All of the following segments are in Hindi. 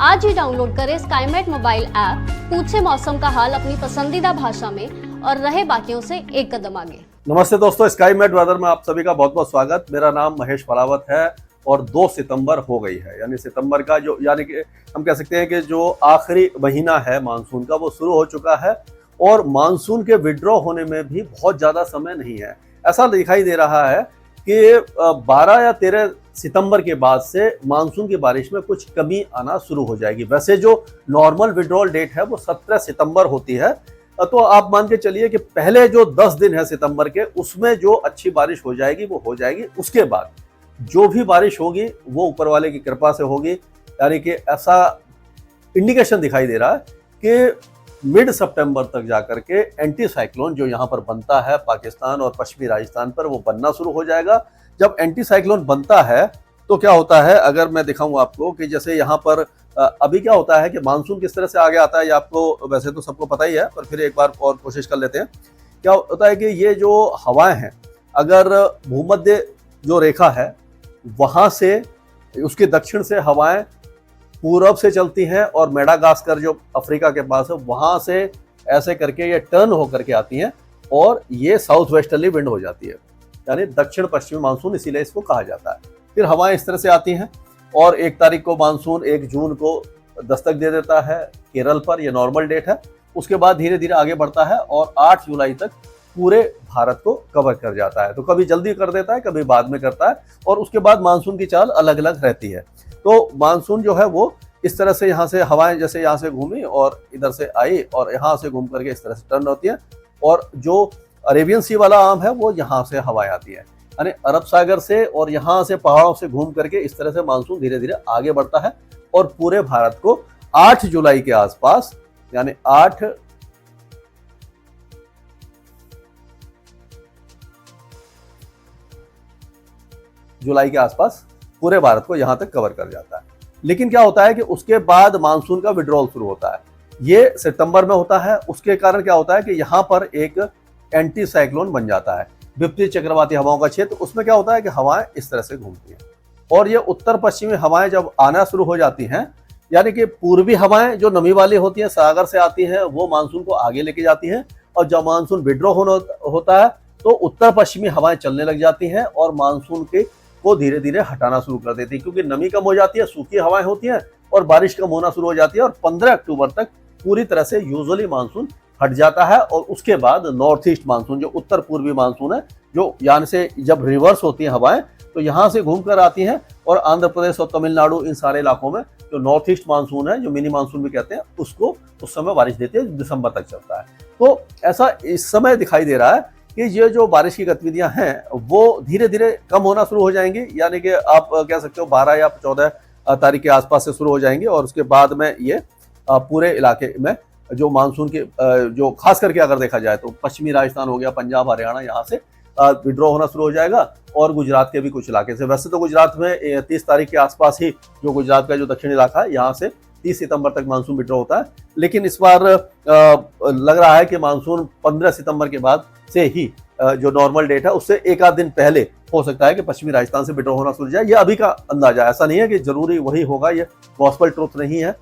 आज ही डाउनलोड करें स्काईमेट मोबाइल ऐप, पूछे मौसम का हाल अपनी पसंदीदा भाषा में और रहे बाकियों से एक कदम आगे। नमस्ते दोस्तों, स्काईमेट वेदर में आप सभी का बहुत बहुत स्वागत। मेरा नाम महेश फलावत है और 2 सितंबर हो गई है, यानी सितंबर का जो यानी कि हम कह सकते हैं कि जो आखिरी महीना है मानसून का वो शुरू हो चुका है और मानसून के विड्रॉ होने में भी बहुत ज़्यादा समय नहीं है। ऐसा दिखाई दे रहा है कि 12 या 13 सितंबर के बाद से मानसून की बारिश में कुछ कमी आना शुरू हो जाएगी। वैसे जो नॉर्मल विड्रॉल डेट है वो 17 सितंबर होती है, तो आप मान के चलिए कि पहले जो 10 दिन है सितंबर के उसमें जो अच्छी बारिश हो जाएगी वो हो जाएगी। उसके बाद जो भी बारिश होगी वो ऊपर वाले की कृपा से होगी। यानी कि ऐसा इंडिकेशन दिखाई दे रहा है कि मिड सितंबर तक जाकर के एंटी साइक्लोन जो यहाँ पर बनता है पाकिस्तान और पश्चिमी राजस्थान पर, वो बनना शुरू हो जाएगा। जब एंटी साइक्लोन बनता है तो क्या होता है, अगर मैं दिखाऊं आपको कि जैसे यहाँ पर अभी क्या होता है कि मानसून किस तरह से आगे आता है, ये आपको वैसे तो सबको पता ही है, पर फिर एक बार और कोशिश कर लेते हैं। क्या होता है कि ये जो हवाएं हैं, अगर भूमध्य जो रेखा है वहाँ से उसके दक्षिण से हवाएं पूरब से चलती हैं और मेडागास्कर जो अफ्रीका के पास है वहाँ से ऐसे करके ये टर्न होकर के आती हैं और ये साउथ वेस्टर्ली विंड हो जाती है, यानी दक्षिण पश्चिमी मानसून इसीलिए इसको कहा जाता है। फिर हवाएं इस तरह से आती हैं और 1 तारीख को मानसून 1 जून को दस्तक दे देता है केरल पर, यह नॉर्मल डेट है। उसके बाद धीरे धीरे आगे बढ़ता है और 8 जुलाई तक पूरे भारत को कवर कर जाता है। तो कभी जल्दी कर देता है, कभी बाद में करता है और उसके बाद मानसून की चाल अलग अलग रहती है। तो मानसून जो है वो इस तरह से यहाँ से हवाएं जैसे यहाँ से घूमी और इधर से आई और यहाँ से घूम करके इस तरह से टर्न होती है और जो अरेबियन सी वाला आर्म है वो यहाँ से हवाएं आती है, यानी अरब सागर से और यहाँ से पहाड़ों से घूम करके इस तरह से मानसून धीरे धीरे आगे बढ़ता है और पूरे भारत को 8 जुलाई के आसपास, यानी 8 जुलाई के आसपास पूरे भारत को यहां तक कवर कर जाता है। लेकिन क्या होता है कि उसके बाद मानसून का विड्रॉल शुरू होता है, ये सितंबर में होता है। उसके कारण क्या होता है कि यहाँ पर एक एंटी साइक्लोन बन जाता है, विपरीत चक्रवाती हवाओं का क्षेत्र। उसमें क्या होता है कि हवाएं इस तरह से घूमती हैं और ये उत्तर पश्चिमी हवाएं जब आना शुरू हो जाती हैं, यानी कि पूर्वी हवाएं जो नमी वाली होती हैं सागर से आती हैं वो मानसून को आगे लेके जाती हैं और जब मानसून विड्रॉ होता है तो उत्तर पश्चिमी हवाएं चलने लग जाती हैं और मानसून के को धीरे धीरे हटाना शुरू कर देती है, क्योंकि नमी कम हो जाती है, सूखी हवाएं होती हैं और बारिश कम होना शुरू हो जाती है और 15 अक्टूबर तक पूरी तरह से यूजुअली मानसून हट जाता है। और उसके बाद नॉर्थ ईस्ट मानसून जो उत्तर पूर्वी मानसून है, जो यहाँ से जब रिवर्स होती हैं हवाएं तो यहाँ से घूम कर आती हैं और आंध्र प्रदेश और तमिलनाडु इन सारे इलाकों में जो नॉर्थ ईस्ट मानसून है, जो मिनी मानसून भी कहते हैं, उसको उस समय बारिश देती है, दिसंबर तक चलता है। तो ऐसा इस समय दिखाई दे रहा है कि ये जो बारिश की गतिविधियां हैं वो धीरे धीरे कम होना शुरू हो जाएंगी, यानी कि आप कह सकते हो 12 या 14 तारीख के आसपास से शुरू हो जाएंगे और उसके बाद में ये पूरे इलाके में जो मानसून के जो खास करके अगर देखा जाए तो पश्चिमी राजस्थान हो गया, पंजाब, हरियाणा, यहाँ से विड्रॉ होना शुरू हो जाएगा और गुजरात के भी कुछ इलाके से। वैसे तो गुजरात में 30 तारीख के आसपास ही जो गुजरात का जो दक्षिणी इलाका है यहाँ से 30 सितंबर तक मानसून विड्रॉ होता है। लेकिन इस बार लग रहा है कि मानसून 15 सितंबर के बाद से ही जो नॉर्मल डेट है उससे 1 आध दिन पहले हो सकता है कि पश्चिमी राजस्थान से विड्रॉ होना शुरू हो जाए। ये अभी का अंदाजा, ऐसा नहीं है कि जरूरी वही होगा, ये गॉस्पेल ट्रूथ नहीं है,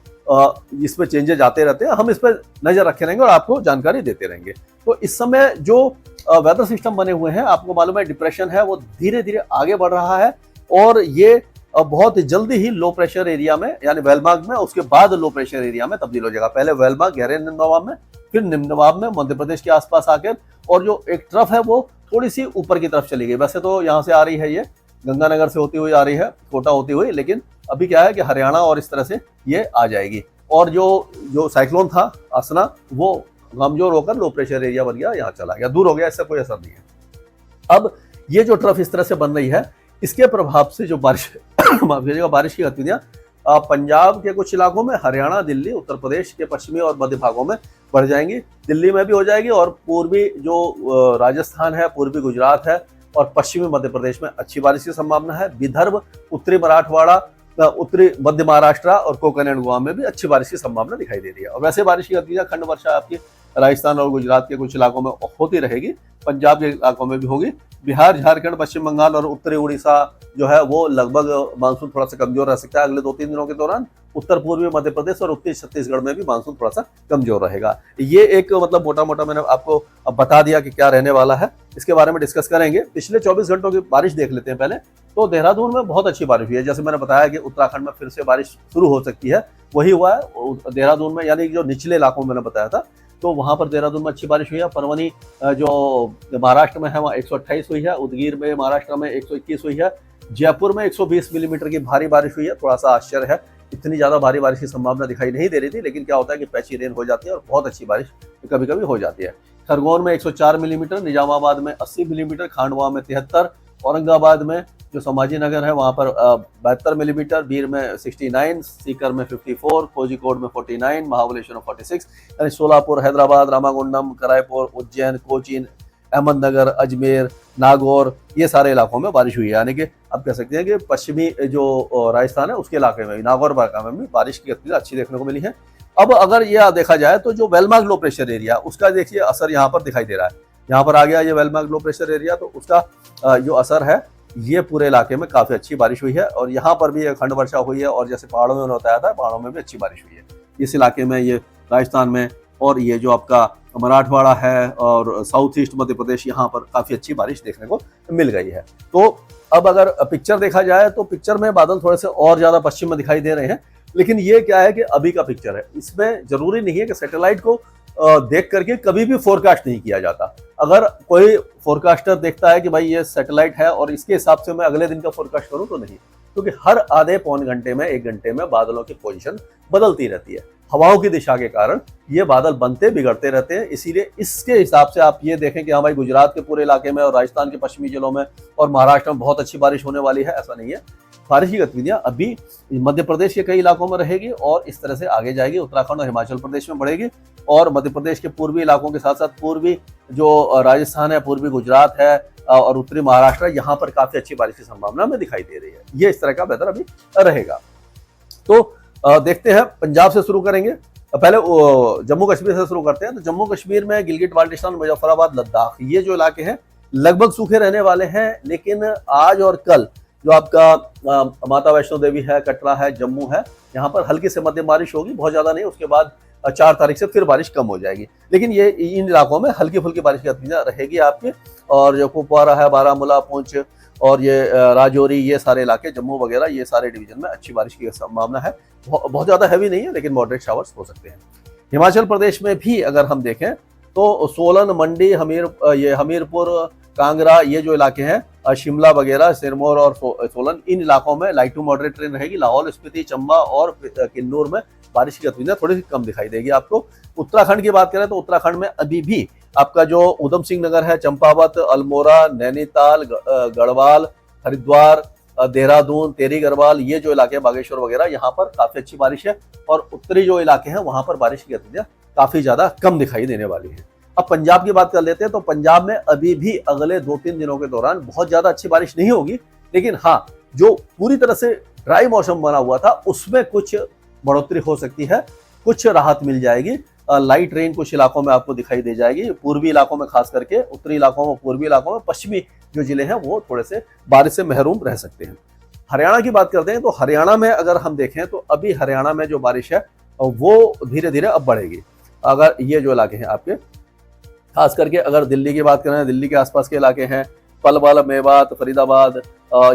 इसमें चेंजेस आते रहते हैं। हम इस पर नजर रखे रहेंगे और आपको जानकारी देते रहेंगे। तो इस समय जो वेदर सिस्टम बने हुए हैं, आपको मालूम है डिप्रेशन है वो धीरे धीरे आगे बढ़ रहा है और ये बहुत जल्दी ही लो प्रेशर एरिया में, यानी वेलमार्ग में, उसके बाद लो प्रेशर एरिया में तब्दील हो जाएगा। पहले वेलमार्ग गहरे निम्न दबाव में, फिर निम्न दबाव में मध्य प्रदेश के आसपास आकर, और जो एक ट्रफ है वो थोड़ी सी ऊपर की तरफ चली गई। वैसे तो यहाँ से आ रही है, ये गंगानगर से होती हुई आ रही है, कोटा होती हुई, लेकिन अभी क्या है कि हरियाणा और इस तरह से ये आ जाएगी। और जो साइक्लोन था असना वो कमजोर होकर लो प्रेशर एरिया बन गया, यहाँ चला गया, दूर हो गया, इससे कोई असर नहीं है। अब ये जो ट्रफ इस तरह से बन रही है, इसके प्रभाव से जो बारिश की गतिविधियां पंजाब के कुछ इलाकों में, हरियाणा, दिल्ली, उत्तर प्रदेश के पश्चिमी और मध्य भागों में बढ़ जाएंगी, दिल्ली में भी हो जाएगी और पूर्वी जो राजस्थान है, पूर्वी गुजरात है और पश्चिमी मध्य प्रदेश में अच्छी बारिश की संभावना है। विदर्भ, उत्तरी मराठवाड़ा, उत्तरी मध्य महाराष्ट्र और कोकण एंड गोवा में भी अच्छी बारिश की संभावना दिखाई दे रही है। और वैसे बारिश की गतिविधियां खंड वर्षा आपकी राजस्थान और गुजरात के कुछ इलाकों में होती रहेगी, पंजाब के इलाकों में भी होगी। बिहार, झारखंड, पश्चिम बंगाल और उत्तरी उड़ीसा जो है वो लगभग मानसून थोड़ा सा कमजोर रह सकता है अगले 2-3 दिनों के दौरान। उत्तर पूर्वी मध्य प्रदेश और उत्तरी छत्तीसगढ़ में भी मानसून थोड़ा सा कमजोर रहेगा। ये एक मतलब मोटा मोटा मैंने आपको अब बता दिया कि क्या रहने वाला है, इसके बारे में डिस्कस करेंगे। पिछले 24 घंटों की बारिश देख लेते हैं पहले। तो देहरादून में बहुत अच्छी बारिश हुई है, जैसे मैंने बताया कि उत्तराखंड में फिर से बारिश शुरू हो सकती है, वही हुआ है देहरादून में, यानी जो निचले इलाकों में मैंने बताया था, तो वहां पर देहरादून में अच्छी बारिश हुई है। परवनी जो महाराष्ट्र में है वहाँ 128 हुई है, उदगीर में महाराष्ट्र में 121 हुई है, जयपुर में 120 मिलीमीटर की भारी बारिश हुई है। थोड़ा सा आश्चर्य है, इतनी ज्यादा भारी बारिश की संभावना दिखाई नहीं दे रही थी, लेकिन क्या होता है कि पैची रेन हो जाती है और बहुत अच्छी बारिश कभी कभी हो जाती है। खरगोन में 104 मिलीमीटर, निजामाबाद में 80 मिलीमीटर, खांडवा में 73, औरंगाबाद में जो संभाजी नगर है वहां पर 72 मिलीमीटर, बीर में 69, सीकर में 54, कोझिकोड में 49, महाबलेश्वर में 46, यानी सोलापुर, हैदराबाद, रामागुंडम, करायपुर, उज्जैन, कोचीन, अहमदनगर, अजमेर, नागौर, ये सारे इलाकों में बारिश हुई है। यानी कि आप कह सकते हैं कि पश्चिमी जो राजस्थान है उसके इलाके में भी, नागौर इलाका में भी बारिश की गतिविधि अच्छी देखने को मिली है। अब अगर यह देखा जाए तो जो वेलमार्क लो प्रेशर एरिया, उसका देखिए असर यहाँ पर दिखाई दे रहा है। यहाँ पर आ गया ये वेलमार्क लो प्रेशर एरिया, तो उसका जो असर है ये पूरे इलाके में काफी अच्छी बारिश हुई है, और यहाँ पर भी खंड वर्षा हुई है, और जैसे पहाड़ों में बताया था, पहाड़ों में भी अच्छी बारिश हुई है इस इलाके में, ये राजस्थान में, और ये जो आपका मराठवाड़ा है और साउथ ईस्ट मध्य प्रदेश, यहाँ पर काफी अच्छी बारिश देखने को मिल गई है। तो अब अगर पिक्चर देखा जाए तो पिक्चर में बादल थोड़े से और ज्यादा पश्चिम में दिखाई दे रहे हैं, लेकिन ये क्या है कि अभी का पिक्चर है, इसमें जरूरी नहीं है कि सैटेलाइट को देख करके कभी भी फोरकास्ट नहीं किया जाता। अगर कोई फोरकास्टर देखता है कि भाई ये सैटेलाइट है और इसके हिसाब से मैं अगले दिन का फोरकास्ट करूं, तो नहीं, क्योंकि हर आधे पौन घंटे में 1 घंटे में बादलों की पोजीशन बदलती रहती है। हवाओं की दिशा के कारण ये बादल बनते बिगड़ते रहते हैं, इसीलिए इसके हिसाब से आप ये देखें कि हाँ भाई गुजरात के पूरे इलाके में और राजस्थान के पश्चिमी जिलों में और महाराष्ट्र में बहुत अच्छी बारिश होने वाली है, ऐसा नहीं है। बारिश की गतिविधियां अभी मध्य प्रदेश के कई इलाकों में रहेगी और इस तरह से आगे जाएगी, उत्तराखंड और हिमाचल प्रदेश में बढ़ेगी, और मध्य प्रदेश के पूर्वी इलाकों के साथ साथ पूर्वी जो राजस्थान है, पूर्वी गुजरात है और उत्तरी महाराष्ट्र है, यहाँ पर काफी अच्छी बारिश की संभावना हमें दिखाई दे रही है। ये इस तरह का वेदर अभी रहेगा। तो देखते हैं, पंजाब से शुरू करेंगे, पहले जम्मू कश्मीर से शुरू करते हैं। तो जम्मू कश्मीर में गिलगिट बाल्टिस्तान, मुजफ्फराबाद, लद्दाख, ये जो इलाके हैं लगभग सूखे रहने वाले हैं, लेकिन आज और कल जो आपका माता वैष्णो देवी है, कटरा है, जम्मू है, यहाँ पर हल्की से मध्यम बारिश होगी, बहुत ज्यादा नहीं। उसके बाद 4 तारीख से फिर बारिश कम हो जाएगी, लेकिन ये इन इलाकों में हल्की फुल्की बारिश की गतिविधियां रहेगी आपके। और जो कुपवारा है, बारामूला, पुंछ और ये राजौरी, ये सारे इलाके, जम्मू वगैरह, ये सारे डिवीजन में अच्छी बारिश की संभावना है। बहुत ज्यादा हैवी नहीं है, लेकिन मॉडरेट शावर्स हो सकते हैं। हिमाचल प्रदेश में भी अगर हम देखें तो सोलन, मंडी, हमीरपुर, कांगड़ा, ये जो इलाके हैं, शिमला वगैरह, सिरमौर और सोलन, इन इलाकों में लाइट टू मॉडरेट रेन रहेगी। लाहौल स्पीति, चंबा और किन्नौर में बारिश की गतिविधियां थोड़ी सी कम दिखाई देगी आपको। उत्तराखंड की बात करें तो उत्तराखंड में अभी भी आपका जो उधम सिंह नगर है, चंपावत, अल्मोड़ा, नैनीताल, गढ़वाल, हरिद्वार, देहरादून, तेरी गढ़वाल, ये जो इलाके हैं, बागेश्वर वगैरह, यहाँ पर काफी अच्छी बारिश है। और उत्तरी जो इलाके हैं वहां पर बारिश की गतिविधियां काफी ज्यादा कम दिखाई देने वाली है। अब पंजाब की बात कर लेते हैं। तो पंजाब में अभी भी अगले 2-3 दिनों के दौरान बहुत ज्यादा अच्छी बारिश नहीं होगी, लेकिन हाँ, जो पूरी तरह से ड्राई मौसम बना हुआ था उसमें कुछ बढ़ोतरी हो सकती है, कुछ राहत मिल जाएगी। लाइट रेन कुछ इलाकों में आपको दिखाई दे जाएगी, पूर्वी इलाकों में खास करके, उत्तरी इलाकों में, पूर्वी इलाकों में, पश्चिमी जो जिले हैं वो थोड़े से बारिश से महरूम रह सकते हैं। हरियाणा की बात करते हैं तो हरियाणा में अगर हम देखें तो अभी हरियाणा में जो बारिश है वो धीरे धीरे अब बढ़ेगी। अगर ये जो इलाके हैं आपके, खास करके अगर दिल्ली की बात करें, दिल्ली के आसपास के इलाके हैं, पलवल, मेवात, फरीदाबाद,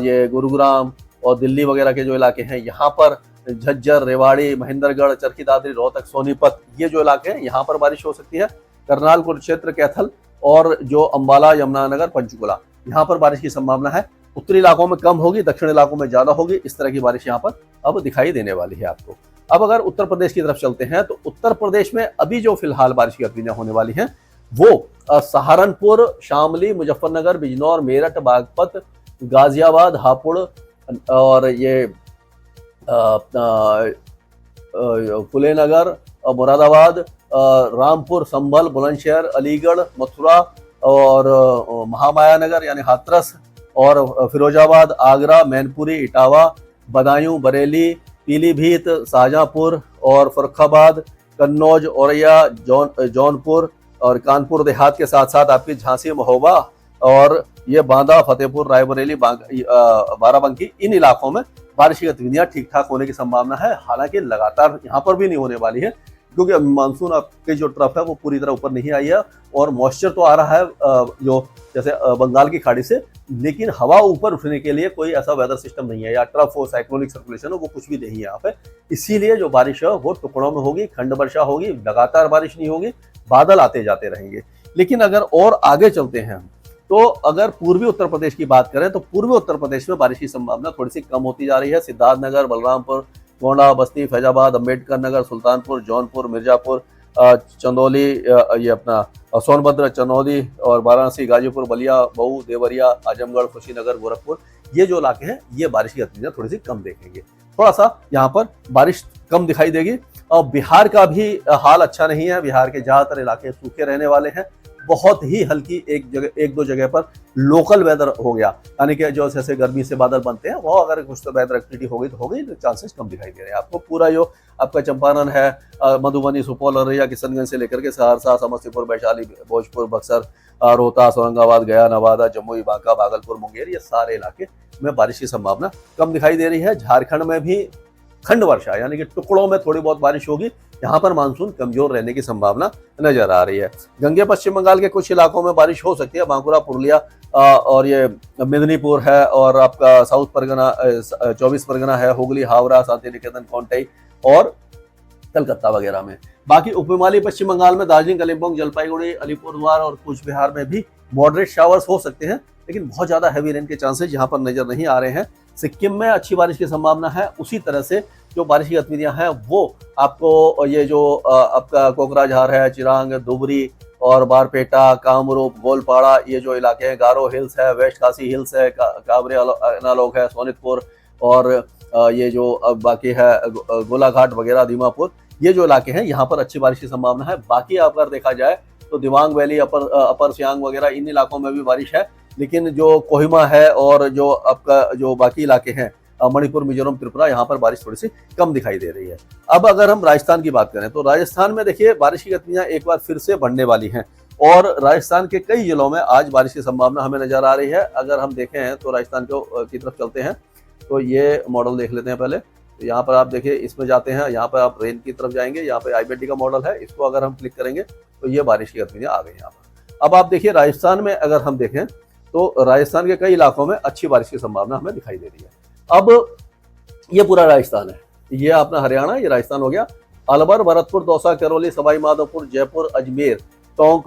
ये गुरुग्राम और दिल्ली वगैरह के जो इलाके हैं, यहाँ पर झज्जर, रेवाड़ी, महेंद्रगढ़, चरखी दादरी, रोहतक, सोनीपत, ये जो इलाके हैं यहाँ पर बारिश हो सकती है। करनाल, कुरुक्षेत्र, कैथल और जो अंबाला, यमुनानगर, पंचकुला, यहाँ पर बारिश की संभावना है। उत्तरी इलाकों में कम होगी, दक्षिण इलाकों में ज्यादा होगी। इस तरह की बारिश यहाँ पर अब दिखाई देने वाली है आपको। अब अगर उत्तर प्रदेश की तरफ चलते हैं तो उत्तर प्रदेश में अभी जो फिलहाल बारिश की गतिविधियां होने वाली हैं वो सहारनपुर, शामली, मुजफ्फरनगर, बिजनौर, मेरठ, बागपत, गाजियाबाद, हापुड़ और ये फुलेनगर, मुरादाबाद, रामपुर, संभल, बुलंदशहर, अलीगढ़, मथुरा और महामाया नगर यानी हाथरस और फिरोजाबाद, आगरा, मैनपुरी, इटावा, बदायूं, बरेली, पीलीभीत, शाहजहांपुर और फर्रुखाबाद, कन्नौज, औरैया, जौनपुर और कानपुर देहात के साथ साथ आपकी झांसी, महोबा और ये बांदा, फतेहपुर, रायबरेली, बाराबंकी, इन इलाकों में बारिश की गतिविधियां ठीक ठाक होने की संभावना है। हालांकि लगातार यहाँ पर भी नहीं होने वाली है, क्योंकि मानसून आपकी जो ट्रफ है वो पूरी तरह ऊपर नहीं आई है और मॉइस्चर तो आ रहा है जो जैसे बंगाल की खाड़ी से, लेकिन हवा ऊपर उठने के लिए कोई ऐसा वेदर सिस्टम नहीं है, या ट्रफ हो, साइक्लोनिक सर्कुलेशन हो, वो कुछ भी नहीं है यहाँ पे। इसीलिए जो बारिश है वो टुकड़ों में होगी, खंड वर्षा होगी, लगातार बारिश नहीं होगी, बादल आते जाते रहेंगे। लेकिन अगर और आगे चलते हैं हम, तो अगर पूर्वी उत्तर प्रदेश की बात करें तो पूर्वी उत्तर प्रदेश में बारिश की संभावना थोड़ी सी कम होती जा रही है। सिद्धार्थनगर, बलरामपुर, गोंडा, बस्ती, फैजाबाद, अम्बेडकर नगर, सुल्तानपुर, जौनपुर, मिर्जापुर, चंदौली, ये अपना सोनभद्र, चंदौली और वाराणसी, गाजीपुर, बलिया, मऊ, देवरिया, आजमगढ़, कुशीनगर, गोरखपुर, ये जो इलाके हैं ये बारिश की गतिविधियां थोड़ी सी कम देखेंगे। थोड़ा सा यहाँ पर बारिश कम दिखाई देगी। और बिहार का भी हाल अच्छा नहीं है। बिहार के ज्यादातर इलाके सूखे रहने वाले हैं। बहुत ही हल्की एक दो जगह पर लोकल वेदर हो गया, यानी कि जो जैसे गर्मी से बादल बनते हैं वो अगर कुछ तो वेदर एक्टिविटी हो गई तो हो गई, तो चांसेस कम दिखाई दे रहे हैं आपको। पूरा जो आपका चंपारण है, मधुबनी, सुपौल, औरैया, किशनगंज से लेकर के सहरसा, समस्तीपुर, वैशाली, भोजपुर, बक्सर, रोहतास, औरंगाबाद, गया, नवादा, जमुई, बांका, भागलपुर, मुंगेर, ये सारे इलाके में बारिश की संभावना कम दिखाई दे रही है। झारखंड में भी खंड वर्षा यानी कि टुकड़ों में थोड़ी बहुत बारिश होगी, यहाँ पर मानसून कमजोर रहने की संभावना नजर आ रही है। गंगे पश्चिम बंगाल के कुछ इलाकों में बारिश हो सकती है, बांकुरा, पुरुलिया और ये मेदिनीपुर है, और आपका साउथ परगना, 24 परगना है, हुगली, हावड़ा, शांति निकेतन, कोंटई और कलकत्ता वगैरह में। बाकी उपहिमालय पश्चिम बंगाल में दार्जिलिंग, कालिम्पोंग, जलपाईगुड़ी, अलीपुरद्वार और कूच बिहार में भी मॉडरेट शावर्स हो सकते हैं, लेकिन बहुत ज्यादा हैवी रेन के चांसेस यहाँ पर नजर नहीं आ रहे हैं। सिक्किम में अच्छी बारिश की संभावना है। उसी तरह से जो बारिश की गतिविधियां हैं वो आपको ये जो आपका कोकराझार है, चिरांग, धुबरी और बारपेटा, कामरूप, गोलपाड़ा, ये जो इलाके हैं, गारो हिल्स है, वेस्ट खासी हिल्स है, काबरे एनालॉग है, सोनितपुर और ये जो बाकी है गोलाघाट वगैरह, दीमापुर, ये जो इलाके हैं यहाँ पर अच्छी बारिश की संभावना है। बाकी अगर देखा जाए तो दिबांग वैली, अपर सियांग वगैरह, इन इलाकों में भी बारिश है, लेकिन जो कोहिमा है और जो आपका जो बाकी इलाके हैं मणिपुर, मिजोरम, त्रिपुरा, यहाँ पर बारिश थोड़ी सी कम दिखाई दे रही है। अब अगर हम राजस्थान की बात करें तो राजस्थान में देखिए बारिश की गतिविधियां एक बार फिर से बढ़ने वाली हैं और राजस्थान के कई जिलों में आज बारिश की संभावना हमें नजर आ रही है। अगर हम देखें तो राजस्थान की तरफ चलते हैं तो ये मॉडल देख लेते हैं पहले। तो यहाँ पर आप देखिए, इसमें जाते हैं, यहाँ पर आप रेन की तरफ जाएंगे, यहाँ पे आईबीडी का मॉडल है, इसको अगर हम क्लिक करेंगे तो ये बारिश की गतिविधियां आ गई यहाँ पर। अब आप देखिए राजस्थान में अगर हम देखें तो राजस्थान के कई इलाकों में अच्छी बारिश की संभावना हमें दिखाई दे रही है। अब ये पूरा राजस्थान है, ये अपना हरियाणा, ये राजस्थान हो गया। अलवर, भरतपुर, दौसा, करौली, सवाई माधोपुर, जयपुर, अजमेर, टोंक,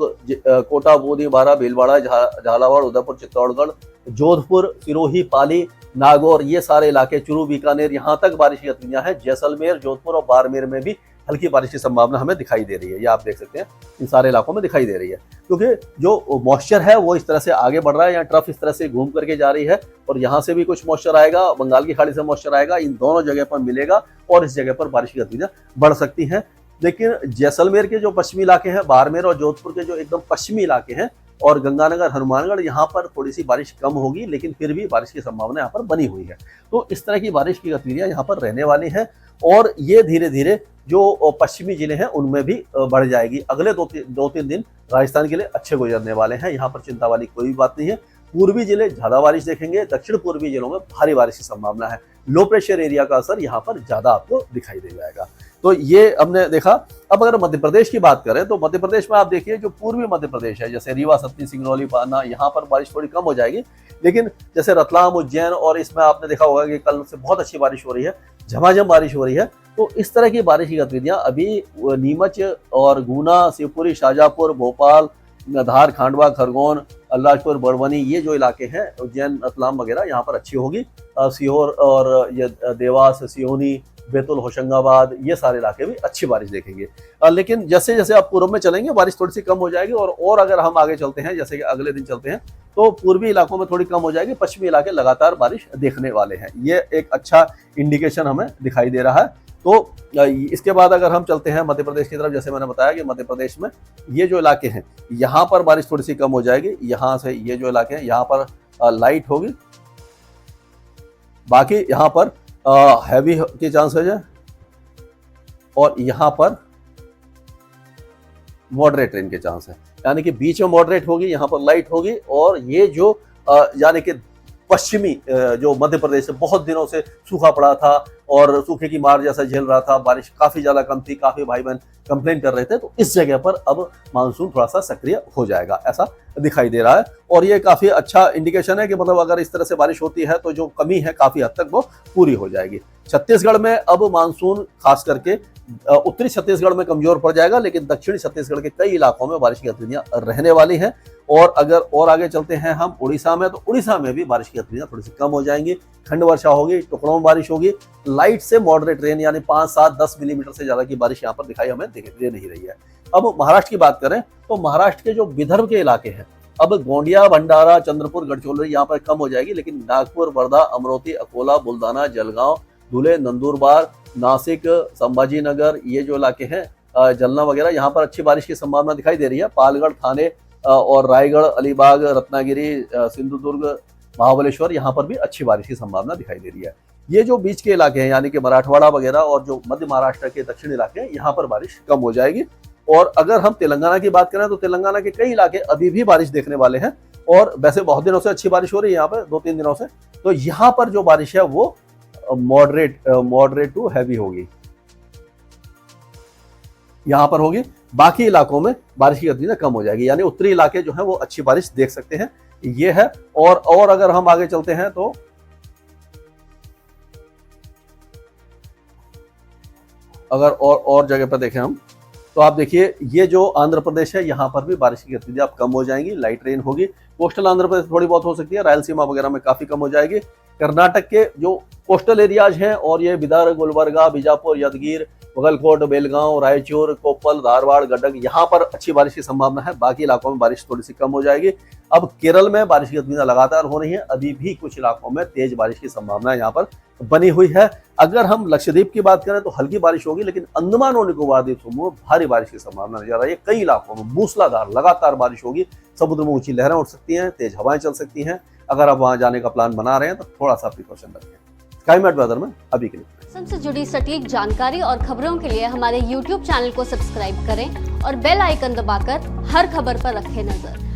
कोटा, बूंदी, बारा, भीलवाड़ा, झालावाड़, उदयपुर, चित्तौड़गढ़, जोधपुर, सिरोही, पाली, नागौर, ये सारे इलाके, चूरू, बीकानेर, यहाँ तक बारिश की गतिविधियां हैं। जैसलमेर, जोधपुर और बाड़मेर में भी हल्की बारिश की संभावना हमें दिखाई दे रही है। ये आप देख सकते हैं इन सारे इलाकों में दिखाई दे रही है, क्योंकि जो मॉइस्चर है वो इस तरह से आगे बढ़ रहा है, यहाँ ट्रफ इस तरह से घूम करके जा रही है और यहाँ से भी कुछ मॉइस्चर आएगा, बंगाल की खाड़ी से मॉइस्चर आएगा, इन दोनों जगह पर मिलेगा और इस जगह पर बारिश की गतिविधियां बढ़ सकती हैं। लेकिन जैसलमेर के जो पश्चिमी इलाके हैं, बाड़मेर और जोधपुर के जो एकदम पश्चिमी इलाके हैं और गंगानगर, हनुमानगढ़, यहाँ पर थोड़ी सी बारिश कम होगी, लेकिन फिर भी बारिश की संभावना यहाँ पर बनी हुई है। तो इस तरह की बारिश की गतिविधियां यहाँ पर रहने वाली हैं और ये धीरे धीरे जो पश्चिमी जिले हैं उनमें भी बढ़ जाएगी। अगले दो तीन दिन राजस्थान के लिए अच्छे गुजरने वाले हैं, यहाँ पर चिंता वाली कोई बात नहीं है। पूर्वी जिले ज्यादा बारिश देखेंगे, दक्षिण पूर्वी जिलों में भारी बारिश की संभावना है। लो प्रेशर एरिया का असर यहाँ पर ज्यादा आपको दिखाई दे जाएगा। तो ये हमने देखा। अब अगर मध्य प्रदेश की बात करें तो मध्य प्रदेश में आप देखिए जो पूर्वी मध्य प्रदेश है, जैसे रीवा, सतनी, सिंगरौली, पाना, यहाँ पर बारिश थोड़ी कम हो जाएगी, लेकिन जैसे रतलाम, उज्जैन और इसमें आपने देखा होगा कि कल से बहुत अच्छी बारिश हो रही है, झमाझम बारिश हो रही है। तो इस तरह की बारिश की गतिविधियां अभी नीमच और गुना, शिवपुरी, शाजापुर, भोपाल, धार, खांडवा, खरगोन, अल्लाहपुर, बड़वानी, ये जो इलाके हैं, उज्जैन, रतलाम वगैरह, यहाँ पर अच्छी होगी। सीहोर और ये देवास, सिहोनी, बैतूल, होशंगाबाद, ये सारे इलाके भी अच्छी बारिश देखेंगे। लेकिन जैसे जैसे आप पूर्व में चलेंगे बारिश थोड़ी सी कम हो जाएगी और अगर हम आगे चलते हैं, जैसे कि अगले दिन चलते हैं, तो पूर्वी इलाकों में थोड़ी कम हो जाएगी, पश्चिमी इलाके लगातार बारिश देखने वाले हैं। ये एक अच्छा इंडिकेशन हमें दिखाई दे रहा है। तो इसके बाद अगर हम चलते हैं मध्य प्रदेश की तरफ, जैसे मैंने बताया कि मध्य प्रदेश में ये जो इलाके हैं यहाँ पर बारिश थोड़ी सी कम हो जाएगी। यहाँ से ये जो इलाके हैं यहाँ पर लाइट होगी, बाकी यहाँ पर हैवी के चांसेज है और यहाँ पर मॉडरेट रेन के चांस है, यानी कि बीच में मॉडरेट होगी, यहाँ पर लाइट होगी, और ये जो यानी कि पश्चिमी जो मध्य प्रदेश से बहुत दिनों से सूखा पड़ा था और सूखे की मार जैसा झेल रहा था, बारिश काफी ज्यादा कम थी, काफी भाई बहन कंप्लेन कर रहे थे, तो इस जगह पर अब मानसून थोड़ा सा सक्रिय हो जाएगा, ऐसा दिखाई दे रहा है। और ये काफी अच्छा इंडिकेशन है कि मतलब अगर इस तरह से बारिश होती है तो जो कमी है काफी हद तक वो पूरी हो जाएगी। छत्तीसगढ़ में अब मानसून खास करके उत्तरी छत्तीसगढ़ में कमजोर पड़ जाएगा, लेकिन दक्षिणी छत्तीसगढ़ के कई इलाकों में बारिश की गतिविधियां रहने वाली हैं। और अगर और आगे चलते हैं हम उड़ीसा में, तो उड़ीसा में भी बारिश की गतिविधियां थोड़ी सी कम हो जाएंगी, खंड वर्षा होगी, टुकड़ों में बारिश होगी, लाइट से मॉडरेट रेन यानी 5, 7, 10 मिलीमीटर से ज्यादा की बारिश यहाँ पर दिखाई हमें दे नहीं रही है। अब महाराष्ट्र की बात करें तो महाराष्ट्र के जो विदर्भ के इलाके हैं, अब गोंडिया, भंडारा, चंद्रपुर, गढ़चिरौली यहाँ पर कम हो जाएगी, लेकिन नागपुर, वर्धा, अमरावती, अकोला, बुल्धाना, जलगांव, धुले, नंदुरबार, नासिक, संभाजीनगर, ये जो इलाके हैं, जलना वगैरह, यहाँ पर अच्छी बारिश की संभावना दिखाई दे रही है। पालगढ़, थाने और रायगढ़, अलीबाग, रत्नागिरी, सिंधुदुर्ग, महाबलेश्वर, यहाँ पर भी अच्छी बारिश की संभावना दिखाई दे रही है। ये जो बीच के इलाके हैं यानी कि मराठवाड़ा वगैरह और जो मध्य महाराष्ट्र के दक्षिण इलाके हैं, यहाँ पर बारिश कम हो जाएगी। और अगर हम तेलंगाना की बात करें तो तेलंगाना के कई इलाके अभी भी बारिश देखने वाले हैं, और वैसे बहुत दिनों से अच्छी बारिश हो रही है यहाँ पर, 2-3 दिनों से। तो यहाँ पर जो बारिश है वो मॉडरेट टू हैवी होगी, यहाँ पर होगी। बाकी इलाकों में बारिश की गतिविधि कम हो जाएगी, यानी उत्तरी इलाके जो है वो अच्छी बारिश देख सकते हैं, ये है। और अगर हम आगे चलते हैं तो अगर और जगह पर देखें हम, तो आप देखिए ये जो आंध्र प्रदेश है, यहाँ पर भी बारिश की गतिविधि अब कम हो जाएंगी, लाइट रेन होगी। कोस्टल आंध्र प्रदेश थोड़ी बहुत हो सकती है, रायलसीमा वगैरह में काफी कम हो जाएगी। कर्नाटक के जो कोस्टल एरियाज हैं, और ये बिदर, गुलबर्गा, बीजापुर, यदगिर, बगलकोट, बेलगांव, रायचूर, कोप्पल, धारवाड़, गदग, यहाँ पर अच्छी बारिश की संभावना है। बाकी इलाकों में बारिश थोड़ी सी कम हो जाएगी। अब केरल में बारिश की गतिविधियां लगातार हो रही है, अभी भी कुछ इलाकों में तेज बारिश की संभावना यहाँ पर बनी हुई है। अगर हम लक्षद्वीप की बात करें तो हल्की बारिश होगी, लेकिन अंडमान और निकोबार द्वीप समूह में भारी बारिश की संभावना नजर आ रही है। कई इलाकों में मूसलाधार लगातार बारिश होगी, समुद्र में ऊंची लहरें उठ सकती हैं, तेज हवाएं चल सकती हैं। अगर आप वहां जाने का प्लान बना रहे हैं तो थोड़ा सा प्रिकॉशन रखें। स्काईमेट वेदर में अभी के लिए मौसम से जुड़ी सटीक जानकारी और खबरों के लिए हमारे YouTube चैनल को सब्सक्राइब करें और बेल आइकन दबाकर हर खबर पर रखें नजर।